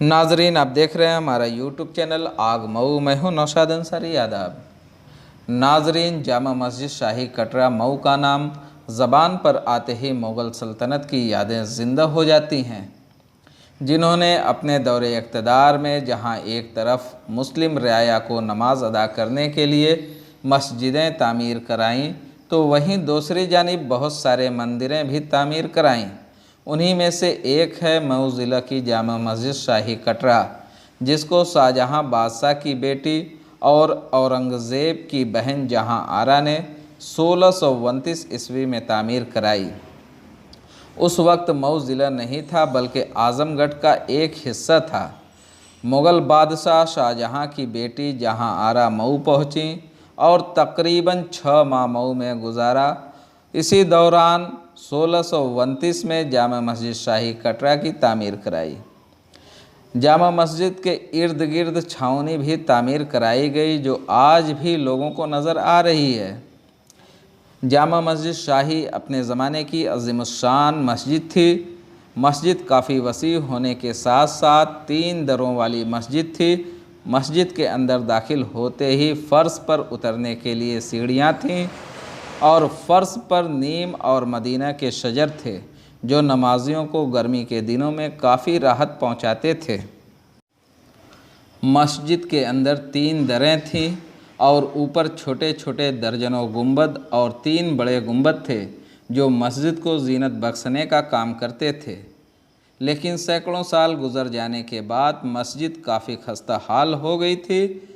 नाजरीन, आप देख रहे हैं हमारा यूट्यूब चैनल आग मऊ। मैं हूं नौशाद अंसारी। आदाब नाजरीन, जामा मस्जिद शाही कटरा मऊ का नाम ज़बान पर आते ही मुग़ल सल्तनत की यादें ज़िंदा हो जाती हैं, जिन्होंने अपने दौरे इक़्तिदार में जहां एक तरफ मुस्लिम रियाया को नमाज अदा करने के लिए मस्जिदें तामीर कराईं, तो वहीं दूसरी जानिब बहुत सारे मंदिरें भी तामीर कराईं। उन्हीं में से एक है मऊ ज़िला की जामा मस्जिद शाही कटरा, जिसको शाहजहां बादशाह की बेटी और औरंगज़ेब की बहन जहां आरा ने 1629 ईस्वी में तामीर कराई। उस वक्त मऊ ज़िला नहीं था बल्कि आज़मगढ़ का एक हिस्सा था। मुग़ल बादशाह शाहजहां की बेटी जहां आरा मऊ पहुंची और तकरीबन 6 माह मऊ में गुजारा। इसी दौरान 1629 में जामा मस्जिद शाही कटरा की तामीर कराई। जामा मस्जिद के इर्द गिर्द छावनी भी तामीर कराई गई, जो आज भी लोगों को नज़र आ रही है। जामा मस्जिद शाही अपने ज़माने की अज़ीमुश्शान मस्जिद थी। मस्जिद काफ़ी वसी होने के साथ साथ 3 दरों वाली मस्जिद थी। मस्जिद के अंदर दाखिल होते ही फ़र्श पर उतरने के लिए सीढ़ियाँ थीं और फ़र्श पर नीम और मदीना के शजर थे, जो नमाजियों को गर्मी के दिनों में काफ़ी राहत पहुँचाते थे। मस्जिद के अंदर 3 दरें थीं और ऊपर छोटे छोटे दर्जनों गुंबद और 3 बड़े गुंबद थे, जो मस्जिद को ज़ीनत बख्शने का काम करते थे। लेकिन सैकड़ों साल गुजर जाने के बाद मस्जिद काफ़ी खस्ता हाल हो गई थी,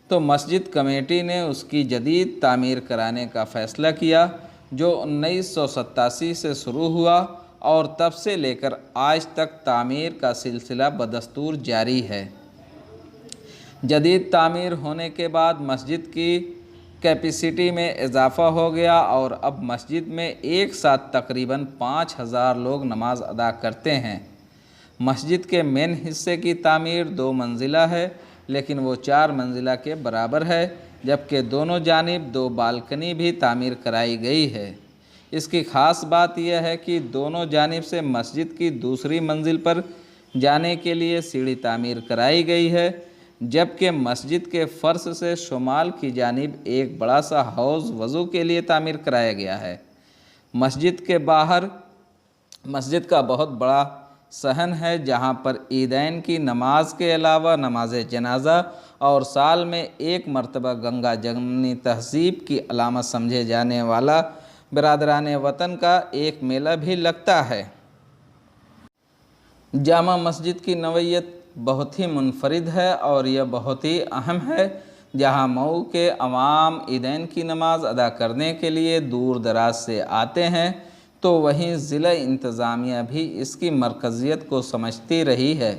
तो मस्जिद कमेटी ने उसकी जदीद तामीर कराने का फ़ैसला किया, जो 1987 से शुरू हुआ और तब से लेकर आज तक तामीर का सिलसिला बदस्तूर जारी है। जदीद तामीर होने के बाद मस्जिद की कैपेसिटी में इजाफ़ा हो गया और अब मस्जिद में एक साथ तकरीबन 5000 लोग नमाज अदा करते हैं। मस्जिद के मेन हिस्से की तामीर 2 मंजिला है, लेकिन वो 4 मंजिला के बराबर है, जबकि दोनों जानिब 2 बालकनी भी तामीर कराई गई है। इसकी ख़ास बात यह है कि दोनों जानिब से मस्जिद की दूसरी मंजिल पर जाने के लिए सीढ़ी तामीर कराई गई है, जबकि मस्जिद के फ़र्श से शुमाल की जानिब एक बड़ा सा हौज़ वज़ू के लिए तामीर कराया गया है। मस्जिद के बाहर मस्जिद का बहुत बड़ा सहन है, जहां पर ईदैन की नमाज के अलावा नमाज जनाजा और साल में एक मरतबा गंगा जमनी तहज़ीब की अलामत समझे जाने वाला बिरादरान वतन का एक मेला भी लगता है। जामा मस्जिद की नवैयत बहुत ही मुनफरिद है और यह बहुत ही अहम है। जहां मऊ के अवाम ईदैन की नमाज अदा करने के लिए दूर दराज से आते हैं, तो वहीं ज़िला इंतज़ामिया भी इसकी मरकज़ियत को समझती रही है,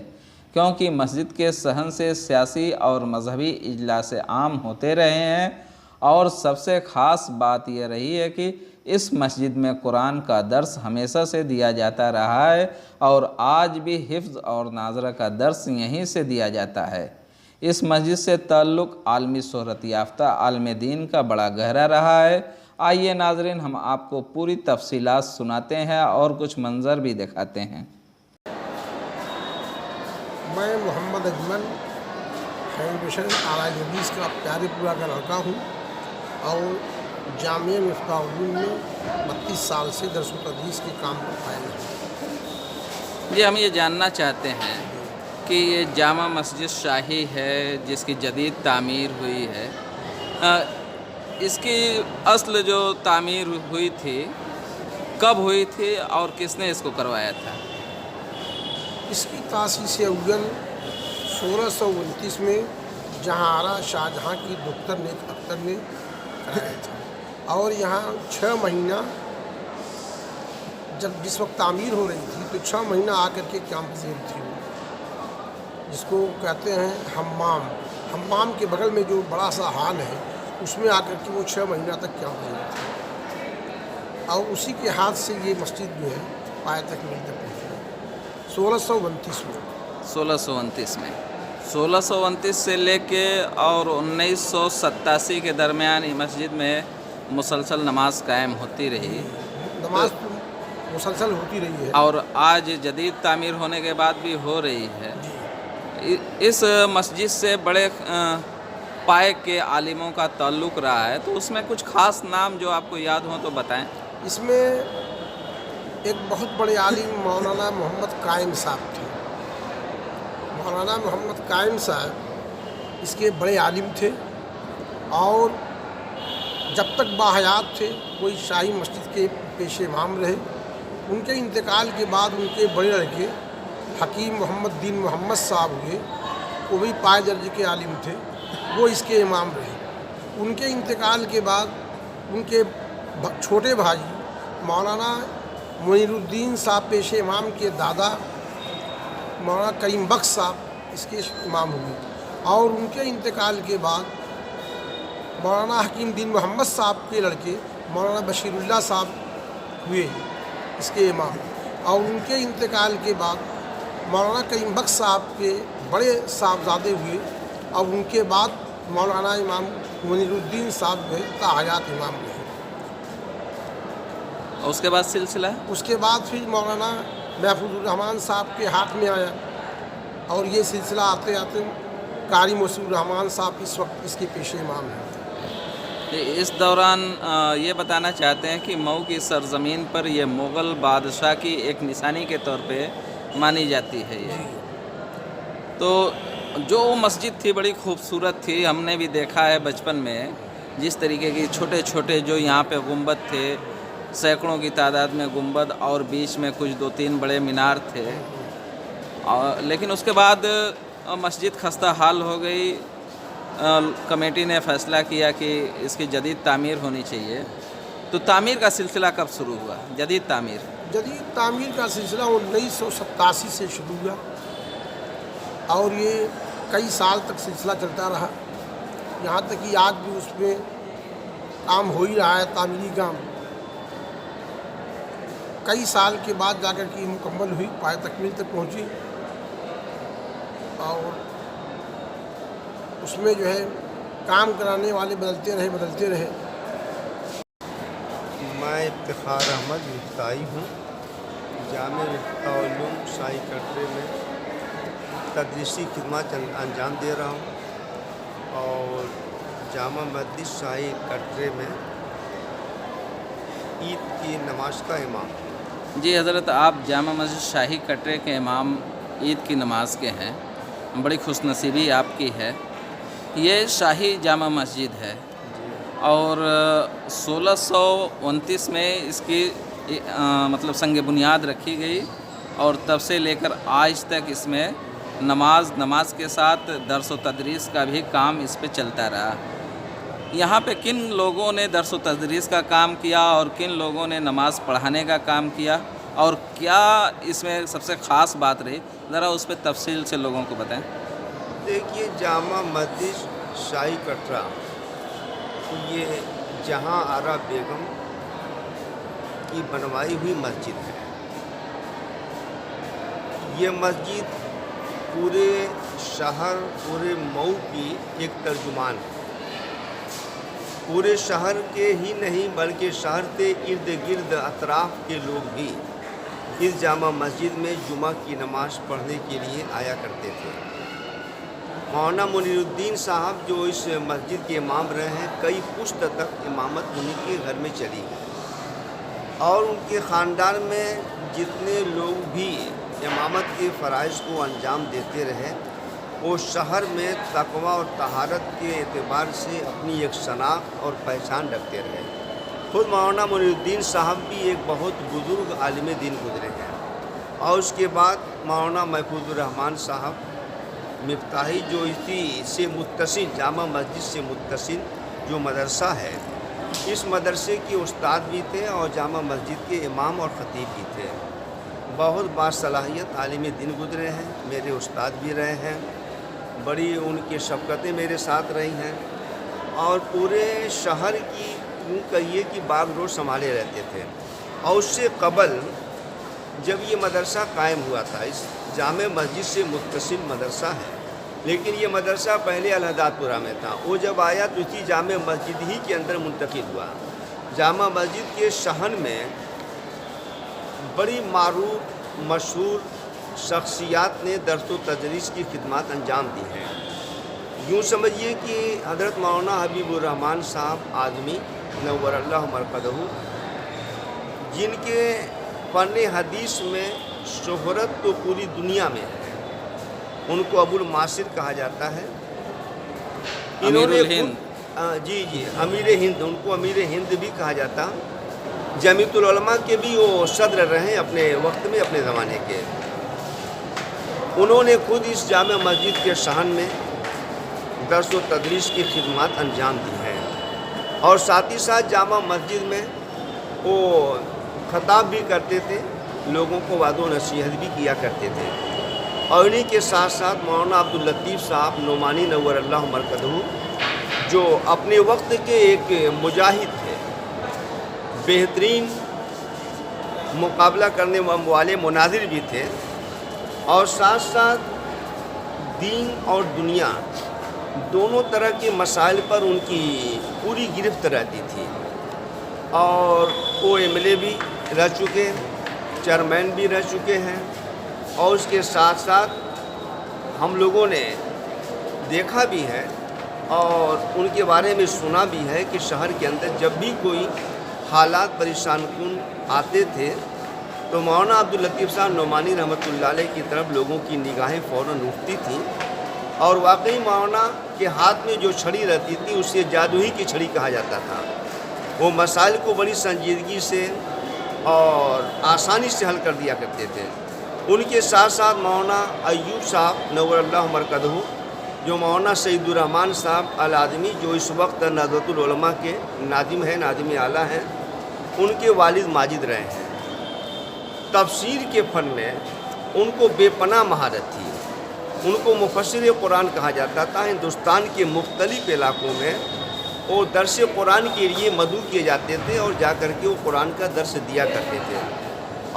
क्योंकि मस्जिद के सहन से सियासी और मजहबी इजलास आम होते रहे हैं। और सबसे ख़ास बात यह रही है कि इस मस्जिद में कुरान का दर्स हमेशा से दिया जाता रहा है और आज भी हिफ्ज़ और नाज़रा का दर्स यहीं से दिया जाता है। इस मस्जिद से ताल्लुक़ आलमी शोहरत याफ्ता आलम दीन का बड़ा गहरा रहा है। आइए नाज़रीन, हम आपको पूरी तफसीलात सुनाते हैं और कुछ मंज़र भी दिखाते हैं। मैं मोहम्मद अजमल फाउंडेशन आला हदीस का प्यारेपुरा का लड़का हूँ और जामिया मिफ्ताहुद्दीन में 32 साल से दर्स व तदरीस के काम पर कायम है। जी, हम ये जानना चाहते हैं कि ये जामा मस्जिद शाही है जिसकी जदीद तामीर हुई है, इसकी असल जो तामीर हुई थी कब हुई थी और किसने इसको करवाया था? इसकी तासीस अव्वल 1629 में जहांआरा शाहजहां की दुख्तर नेक अख्तर ने कराया था और यहाँ 6 महीना जब जिस वक्त तामीर हो रही थी तो 6 महीना आकर के क्या पजीर थी, जिसको कहते हैं हम्माम। हम्माम के बगल में जो बड़ा सा हाल है उसमें आकर के वो 6 महीना तक क्या पजीर थी और उसी के हाथ से ये मस्जिद जो है पाया तक मिल तक पहुँची 1629 में। 1629 से लेके और 1987 के दरमियान ये मस्जिद में मुसलसल नमाज कायम होती रही। नमाज मुसलसल होती रही है और आज जदीद तामीर होने के बाद भी हो रही है। इस मस्जिद से बड़े पाए के आलिमों का ताल्लुक़ रहा है, तो उसमें कुछ ख़ास नाम जो आपको याद हो तो बताएं। इसमें एक बहुत बड़े आलिम मौलाना मोहम्मद कायम साहब थे। मौलाना मोहम्मद कायम साहब इसके बड़े आलिम थे और जब तक बाहयात थे कोई शाही मस्जिद के पेशे इमाम रहे। उनके इंतकाल के बाद उनके बड़े लड़के हकीम मोहम्मद दीन मोहम्मद साहब हुए, वो भी पाए दर्जे के आलिम थे, वो इसके इमाम रहे। उनके इंतकाल के बाद उनके छोटे भाई मौलाना मुनीरुद्दीन साहब पेशे इमाम के दादा मौलाना करीम बख्श साहब इसके इमाम हुए और उनके इंतकाल के बाद मौलाना हकीम दीन मोहम्मद साहब के लड़के मौलाना बशीरुल्लाह साहब हुए इसके इमाम और उनके इंतकाल के बाद मौलाना करीम बख्श साहब के बड़े साहबजादे हुए और उनके बाद मौलाना इमाम मुनीरुद्दीन साहब गए ताहयात इमाम रहे। और उसके बाद सिलसिला उसके बाद फिर मौलाना महफूजुर रहमान साहब के हाथ में आया और ये सिलसिला आते आते कारी मसूर रहमान साहब इस वक्त इसके पेशे इमाम हैं। इस दौरान ये बताना चाहते हैं कि मऊ की सरज़मीन पर ये मुग़ल बादशाह की एक निशानी के तौर पे मानी जाती है ये। तो जो मस्जिद थी बड़ी खूबसूरत थी, हमने भी देखा है बचपन में जिस तरीके की छोटे छोटे जो यहाँ पे गुंबद थे, सैकड़ों की तादाद में गुंबद और बीच में कुछ 2-3 बड़े मीनार थे। लेकिन उसके बाद मस्जिद खस्ता हाल हो गई। कमेटी ने फ़ैसला किया कि इसकी जदीद तामीर होनी चाहिए। तो तामीर का सिलसिला कब शुरू हुआ? जदीद तामीर का सिलसिला 1987 से शुरू हुआ और ये कई साल तक सिलसिला चलता रहा। यहाँ तक कि आज भी उसमें काम हो ही रहा है, तामीरी काम। कई साल के बाद जाकर के मुकम्मल हुई, पाए तकमील तक पहुँची और उसमें जो है काम कराने वाले बदलते रहे। मैं इफ्तिखार अहमद मिफ्ताही हूँ। जामे मिफ्ताहुल-उलूम शाही कटरे में तदरीसी खिदमत अंजाम दे रहा हूँ और जामा मस्जिद शाही कटरे में ईद की नमाज का इमाम। जी हज़रत, आप जामा मस्जिद शाही कटरे के इमाम ईद की नमाज के हैं। बड़ी खुशनसीबी आपकी है। ये शाही जामा मस्जिद है और 1629 में इसकी मतलब संग बुनियाद रखी गई और तब से लेकर आज तक इसमें नमाज के साथ दर्स व तदरीस का भी काम इस पे चलता रहा। यहाँ पे किन लोगों ने दर्स व तदरीस का काम किया और किन लोगों ने नमाज पढ़ाने का काम किया और क्या इसमें सबसे ख़ास बात रही, ज़रा उस पर तफसील से लोगों को बताएं। देखिए, जामा मस्जिद शाही कटरा ये जहां आरा बेगम की बनवाई हुई मस्जिद है। ये मस्जिद पूरे शहर, पूरे मऊ की एक तर्जुमान है। पूरे शहर के ही नहीं बल्कि शहर के इर्द गिर्द अतराफ़ के लोग भी इस जामा मस्जिद में जुमा की नमाज़ पढ़ने के लिए आया करते थे। मौलाना मुनीरुद्दीन साहब जो इस मस्जिद के इमाम रहे हैं, कई पुश्त तक इमामत उन्हीं के घर में चली और उनके ख़ानदान में जितने लोग भी इमामत के फ़राइज़ को अंजाम देते रहे, वो शहर में तक़वा और तहारत के एतबार से अपनी एक शनाख्त और पहचान रखते रहे। खुद मौलाना मुनीरुद्दीन साहब भी एक बहुत बुज़ुर्ग आलिम दीन गुज़रे हैं और उसके बाद मौलाना महफूजुर रहमान साहब मिफ्ताही जो इसी से मुत्तसिल जामा मस्जिद से मुत्तसिल जो मदरसा है, इस मदरसे के उस्ताद भी थे और जामा मस्जिद के इमाम और ख़तीब भी थे। बहुत बासलाहियत आलिम दीन गुज़रे हैं, मेरे उस्ताद भी रहे हैं। बड़ी उनकी शफ़क़तें मेरे साथ रही हैं और पूरे शहर की कहिए कि बागडोर संभाले रहते थे। और उससे कबल जब ये मदरसा कायम हुआ था, इस जामे मस्जिद से मुत्तसिल मदरसा है, लेकिन ये मदरसा पहले अलहदादपुरा में था। वो जब आया तो इसी जामे मस्जिद ही के अंदर मुंतकिल हुआ। जामा मस्जिद के शहन में बड़ी मारूफ मशहूर शख्सियात ने दर्स व तदरीस की खिदमत अंजाम दी हैं। यूँ समझिए कि हज़रत मौलाना हबीबुर रहमान साहब आदमी नव्वरल्लाहु मरकदहू, जिनके फ़न हदीस में शोहरत तो पूरी दुनिया में है, उनको अबुल मासिर कहा जाता है। अमीरुल हिंद। जी अमीर हिंद, उनको अमीर हिंद भी कहा जाता। जमीयतुल उलमा के भी वो सदर रहे अपने वक्त में, अपने ज़माने के। उन्होंने खुद इस जामे मस्जिद के सहन में दर्स व तदरीस की खिदमत अंजाम दी है और साथ ही साथ जामा मस्जिद में वो खताब भी करते थे, लोगों को वादो नसीहत भी किया करते थे। और इन्हीं के साथ साथ मौलाना अब्दुल लतीफ़ साहब नोमानी नव्वरल्लाहु मरकदहू, जो अपने वक्त के एक मुजाहिद थे, बेहतरीन मुकाबला करने वाले मुनाजिर भी थे, और साथ साथ दीन और दुनिया दोनों तरह के मसाइल पर उनकी पूरी गिरफ्त रहती थी। और वो एमएलए भी रह चुके, चेयरमैन भी रह चुके हैं, और उसके साथ साथ हम लोगों ने देखा भी है और उनके बारे में सुना भी है कि शहर के अंदर जब भी कोई हालात परेशान कुन आते थे तो मौलाना अब्दुल लतीफ़ साहब नोमानी रहमतुल्लाह अलैह की तरफ लोगों की निगाहें फ़ौरन उठती थी। और वाकई मौलाना के हाथ में जो छड़ी रहती थी उसे जादुई की छड़ी कहा जाता था। वो मसाइल को बड़ी संजीदगी से और आसानी से हल कर दिया करते थे। उनके साथ साथ मौलाना अय्यूब साहब नव्वरल्लाहु मरकदहू, जो मौलाना सईदुर रहमान साहब अल आदमी, जो इस वक्त नज़रतुल उलमा के नादिम हैं, नादिम आला हैं, उनके वालिद माजिद रहे हैं। तफसीर के फ़न में उनको बेपनाह महारत थी। उनको मुफस्सिर कुरान कहा जाता था। हिंदुस्तान के मुख्तलिफ़ इलाक़ों में वो दर्स कुरान के लिए मदऊ किए जाते थे और जा कर के वो कुरान का दर्स दिया करते थे।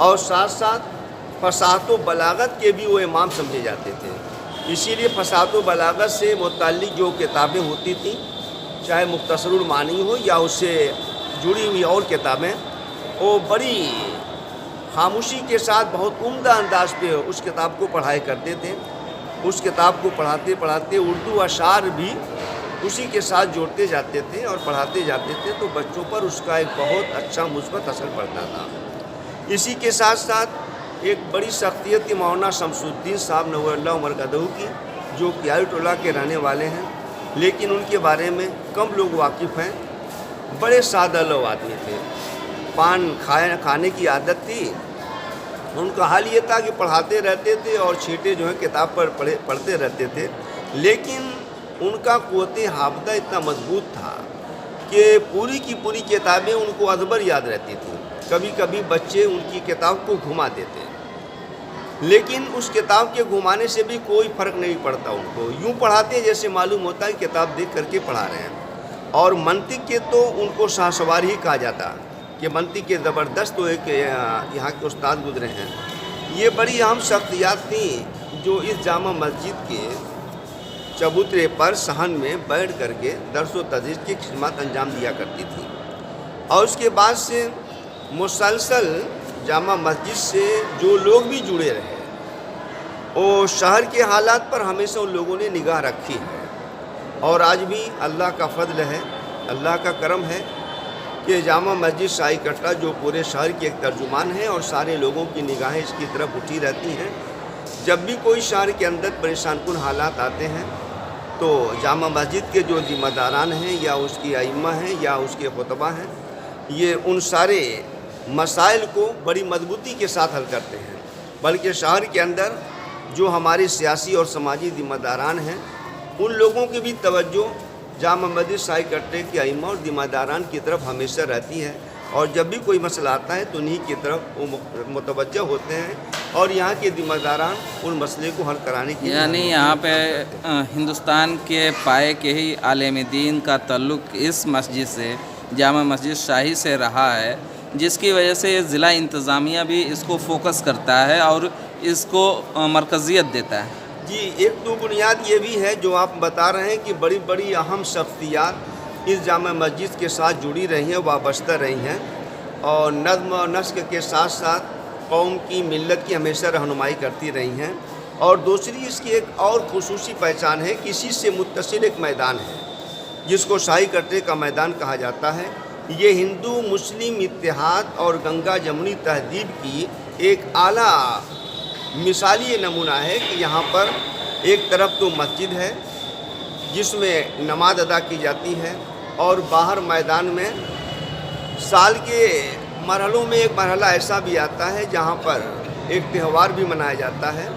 और साथ साथ फ़साहत व बलागत के भी वो इमाम समझे जाते थे। इसीलिए फ़साहत व बलागत से मुतल्लिक़ जो किताबें होती थीं, चाहे मुख्तसरुल मानी हो या उससे जुड़ी हुई और किताबें, वो बड़ी खामोशी के साथ बहुत उम्दा अंदाज पे उस किताब को पढ़ाया करते थे। उस किताब को पढ़ाते पढ़ाते उर्दू अशार भी उसी के साथ जोड़ते जाते थे और पढ़ाते जाते थे, तो बच्चों पर उसका एक बहुत अच्छा मुस्बत असर पड़ता था। इसी के साथ साथ एक बड़ी शख्सियत थी मौलाना शमसुद्दीन साहब नव्वरल्लाहु मरकदहू की, जो कियाई टोला के रहने वाले हैं, लेकिन उनके बारे में कम लोग वाकिफ़ हैं। बड़े सादा लो आदमी थे, पान खाने की आदत थी। उनका हाल ये था कि पढ़ाते रहते थे और छींटे जो है किताब पर पढ़ते रहते थे, लेकिन उनका क़ुव्वत हाफ़ज़ा इतना मजबूत था कि पूरी की पूरी किताबें उनको अदबर याद रहती थी। कभी कभी बच्चे उनकी किताब को घुमा देते, लेकिन उस किताब के घुमाने से भी कोई फ़र्क नहीं पड़ता उनको। यूँ पढ़ाते जैसे मालूम होता है किताब देख करके पढ़ा रहे हैं। और मंतिक के तो उनको शाहसवार ही कहा जाता कि मंतिक के ज़बरदस्त तो एक यहाँ के उस्ताद गुजरे हैं। ये बड़ी अहम शख्सियात थी जो इस जामा मस्जिद के चबूतरे पर सहन में बैठ करके दर्स व तदरीस की खिदमत अंजाम दिया करती थी। और उसके बाद से मुसलसल जामा मस्जिद से जो लोग भी जुड़े रहे, वो शहर के हालात पर हमेशा उन लोगों ने निगाह रखी है। और आज भी अल्लाह का फ़ضل है, अल्लाह का करम है कि जामा मस्जिद शाही कटरा जो पूरे शहर की एक तर्जुमान है और सारे लोगों की निगाहें इसकी तरफ उठी रहती हैं। जब भी कोई शहर के अंदर परेशान कुन हालात आते हैं तो जामा मस्जिद के जो ज़िम्मेदारान हैं या उसकी अइम्मा हैं या उसके खुतबा हैं, ये उन सारे मसाइल को बड़ी मजबूती के साथ हल करते हैं। बल्कि शहर के अंदर जो हमारे सियासी और समाजी ज़िम्मेदारान हैं, उन लोगों की भी तवज्जो जामा मस्जिद शाही कटरे के अइम्मा और ज़िम्मेदारान की तरफ हमेशा रहती है। और जब भी कोई मसला आता है तो उन्हीं की तरफ वो मुतवज्जह होते हैं और यहाँ के ज़िम्मेदारान उन मसले को हल कराने की, यानी यहाँ पे हिंदुस्तान के पाए के ही आलिम दीन का ताल्लुक़ इस मस्जिद से, जामा मस्जिद शाही से रहा है, जिसकी वजह से ज़िला इंतज़ामिया भी इसको फोकस करता है और इसको मरकज़ियत देता है। जी, एक तो बुनियाद ये भी है जो आप बता रहे हैं कि बड़ी बड़ी अहम शख्सियात इस जामा मस्जिद के साथ जुड़ी रही हैं, वाबस्ता रही हैं। और नज़्म और नस्क के साथ साथ قوم کی ملت کی ہمیشہ رہنمائی کرتی رہی ہیں، اور دوسری اس کی ایک اور خصوصی پہچان ہے کہ اسی سے متصل ایک میدان ہے جس کو شاہی کٹرے کا میدان کہا جاتا ہے۔ یہ ہندو مسلم اتحاد اور گنگا جمنی تہذیب کی ایک اعلیٰ مثالی نمونہ ہے کہ یہاں پر ایک طرف تو مسجد ہے جس میں نماز ادا کی جاتی ہے، اور باہر میدان میں سال کے مرحلوں میں ایک مرحلہ ایسا بھی آتا ہے جہاں پر ایک تہوار بھی منایا جاتا ہے۔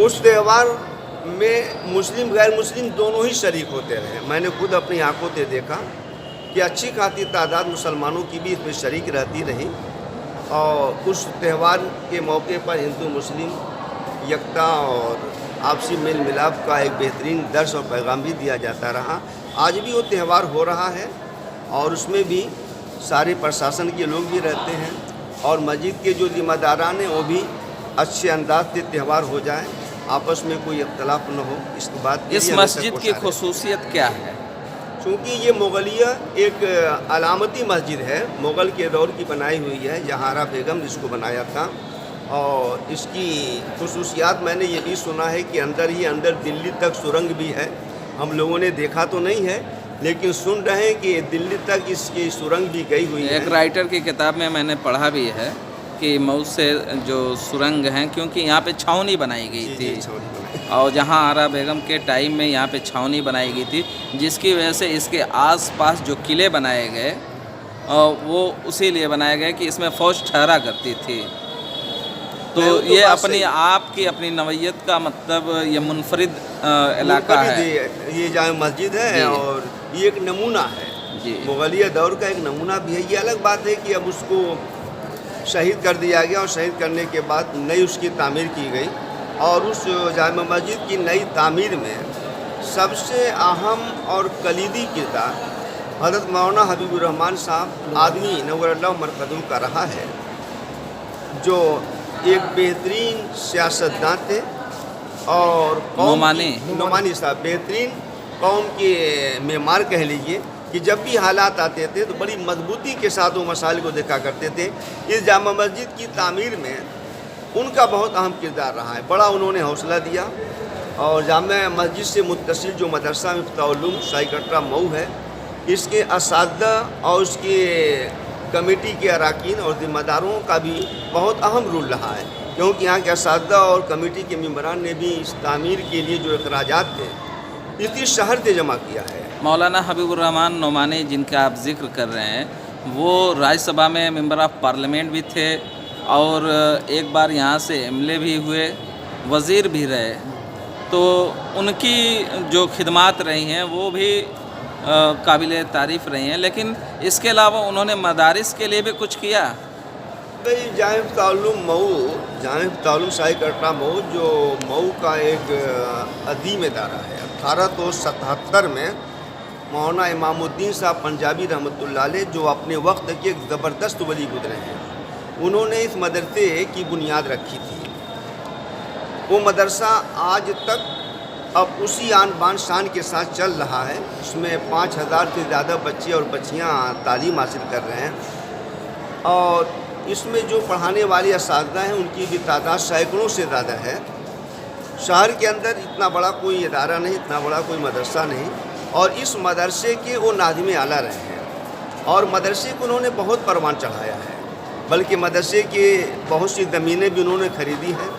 اس تہوار میں مسلم غیر مسلم دونوں ہی شریک ہوتے رہے۔ میں نے خود اپنی آنکھوں سے دیکھا کہ اچھی خاصی تعداد مسلمانوں کی بھی اس میں شریک رہتی رہی، اور اس تہوار کے موقع پر ہندو مسلم یکتا اور آپسی میل ملاپ کا ایک بہترین درس اور پیغام بھی دیا جاتا رہا۔ آج بھی وہ تہوار ہو رہا ہے، اور اس میں بھی سارے پرشاسن کے لوگ بھی رہتے ہیں، اور مسجد کے جو ذمہ داران ہیں وہ بھی اچھے انداز سے تہوار ہو جائے، آپس میں کوئی اختلاف نہ ہو، اس کی بات کے اس لیے ہمیشہ مسجد کی کوشاں رہے۔ خصوصیت کیا ہے؟ چونکہ یہ مغلیہ ایک علامتی مسجد ہے، مغل کے دور کی بنائی ہوئی ہے، جہاں بیگم جس کو بنایا تھا، اور اس کی خصوصیات میں نے یہ بھی سنا ہے کہ اندر ہی اندر دلی تک سرنگ بھی ہے۔ ہم لوگوں نے دیکھا تو نہیں ہے، لیکن سن رہے ہیں کہ دلی تک اس کی سرنگ بھی گئی ہوئی ہے۔ ایک رائٹر کی کتاب میں نے پڑھا بھی ہے کہ مئو سے جو سرنگ ہیں، کیونکہ یہاں پہ چھاؤنی بنائی گئی تھی، اور جہاں آرا بیگم کے ٹائم میں یہاں پہ چھاؤنی بنائی گئی تھی، جس کی وجہ سے اس کے آس پاس جو قلعے بنائے گئے وہ اسی لیے بنائے گئے کہ اس میں فوج ٹھہرا کرتی تھی۔ تو یہ اپنی آپ کی اپنی نوعیت کا مطلب یہ منفرد علاقہ ہے۔ یہ جامع مسجد ہے، اور یہ ایک نمونہ ہے جی مغلیہ دور کا، ایک نمونہ بھی ہے۔ یہ الگ بات ہے کہ اب اس کو شہید کر دیا گیا، اور شہید کرنے کے بعد نئی اس کی تعمیر کی گئی، اور اس جامع مسجد کی نئی تعمیر میں سب سے اہم اور کلیدی کردار حضرت مولانا حبیب الرحمن صاحب آدمی نور اللہ مرقدوں کا رہا ہے، جو ایک بہترین سیاستداں تھے، اور نعمانی صاحب بہترین قوم کے معمار کہہ لیجئے، کہ جب بھی حالات آتے تھے تو بڑی مضبوطی کے ساتھ وہ مسائل کو دیکھا کرتے تھے۔ اس جامع مسجد کی تعمیر میں ان کا بہت اہم کردار رہا ہے، بڑا انہوں نے حوصلہ دیا، اور جامع مسجد سے متصل جو مدرسہ مفتاح العلوم شاہی کٹرا مئو ہے، اس کے اساتذہ اور اس کے کمیٹی کے اراکین اور ذمہ داروں کا بھی بہت اہم رول رہا ہے، کیونکہ یہاں کے اساتذہ اور کمیٹی کے ممبران نے بھی اس تعمیر کے لیے جو اخراجات تھے اسی شہر سے جمع کیا ہے۔ مولانا حبیب الرحمن نعمانی جن کا آپ ذکر کر رہے ہیں، وہ راجیہ سبھا میں ممبر آف پارلیمنٹ بھی تھے، اور ایک بار یہاں سے ایم ایل اے بھی ہوئے، وزیر بھی رہے۔ تو ان کی جو خدمات رہی ہیں وہ بھی قابل تعریف رہی ہیں، لیکن اس کے علاوہ انہوں نے مدارس کے لیے بھی کچھ کیا۔ جامع مفتاح العلوم مئو، جامع مفتاح العلوم شاہی کٹرا مئو، جو مئو کا ایک عظیم ادارہ ہے۔ 1877 میں مولانا امام الدین صاحب پنجابی رحمۃ اللہ علیہ، جو اپنے وقت کے ایک زبردست ولی گزرے ہیں، انہوں نے اس مدرسے کی بنیاد رکھی تھی۔ وہ مدرسہ آج تک اب اسی آن بان شان کے ساتھ چل رہا ہے۔ اس میں 5000 سے زیادہ بچے اور بچیاں تعلیم حاصل کر رہے ہیں، اور اس میں جو پڑھانے والے اساتذہ ہیں ان کی بھی تعداد سینکڑوں سے زیادہ ہے۔ شہر کے اندر اتنا بڑا کوئی ادارہ نہیں، اتنا بڑا کوئی مدرسہ نہیں، اور اس مدرسے کے وہ ناظم اعلیٰ رہے ہیں، اور مدرسے کو انہوں نے بہت پروان چڑھایا ہے، بلکہ مدرسے کے بہت سی زمینیں بھی انہوں نے خریدی ہیں۔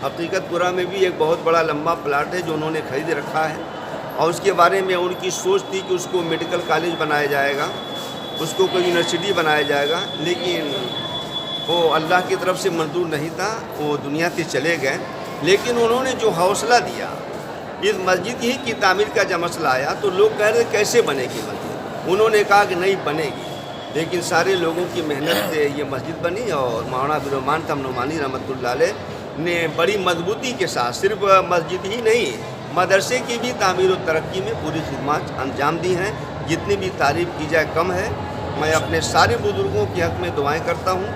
حقیقت پورہ میں بھی ایک بہت بڑا لمبا پلاٹ ہے جو انہوں نے خرید رکھا ہے، اور اس کے بارے میں ان کی سوچ تھی کہ اس کو میڈیکل کالج بنایا جائے گا، اس کو کوئی یونیورسٹی بنایا جائے گا، لیکن وہ اللہ کی طرف سے منظور نہیں تھا، وہ دنیا سے چلے گئے۔ لیکن انہوں نے جو حوصلہ دیا اس مسجد ہی کی تعمیر کا جب مسئلہ آیا تو لوگ کہہ رہے کیسے بنے گی مسجد، انہوں نے کہا کہ نہیں بنے گی، لیکن سارے لوگوں کی محنت سے یہ مسجد بنی، اور مولانا عبد الرحمن صاحب نعمانی رحمۃ اللہ علیہ نے بڑی مضبوطی کے ساتھ صرف مسجد ہی نہیں مدرسے کی بھی تعمیر و ترقی میں پوری خدمات انجام دی ہیں۔ جتنی بھی تعریف کی جائے کم ہے۔ میں اپنے سارے بزرگوں کے حق میں دعائیں کرتا ہوں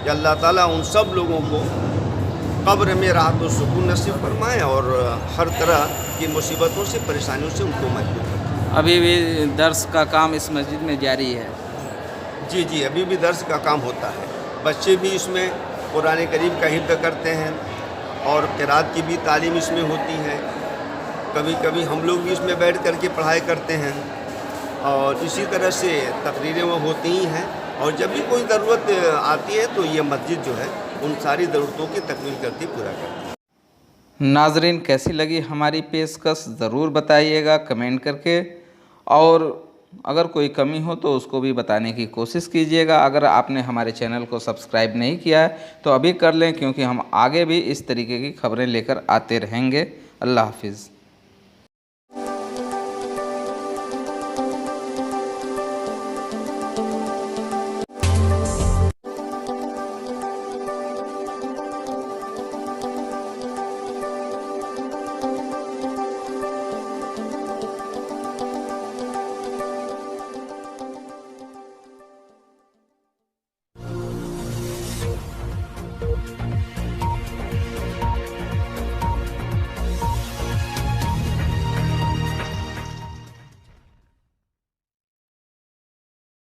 کہ اللہ تعالیٰ ان سب لوگوں کو قبر میں راحت و سکون نصیب فرمائے، اور ہر طرح کی مصیبتوں سے پریشانیوں سے ان کو محفوظ رکھے۔ ابھی بھی درس کا کام اس مسجد میں جاری ہے؟ جی ابھی بھی درس کا کام ہوتا ہے، بچے بھی اس میں कुरान करीम का हिफ्ज़ करते हैं और क़िरात की भी तालीम इसमें होती है। कभी कभी हम लोग भी इसमें बैठ कर के पढ़ाई करते हैं और इसी तरह से तकरीरें वो होती ही हैं। और जब भी कोई ज़रूरत आती है तो ये मस्जिद जो है उन सारी ज़रूरतों की तकमील करती पूरा करती है। नाजरीन, कैसी लगी हमारी पेशकश ज़रूर बताइएगा कमेंट करके, और अगर कोई कमी हो तो उसको भी बताने की कोशिश कीजिएगा। अगर आपने हमारे चैनल को सब्सक्राइब नहीं किया है तो अभी कर लें, क्योंकि हम आगे भी इस तरीके की खबरें लेकर आते रहेंगे। अल्लाह हाफिज़।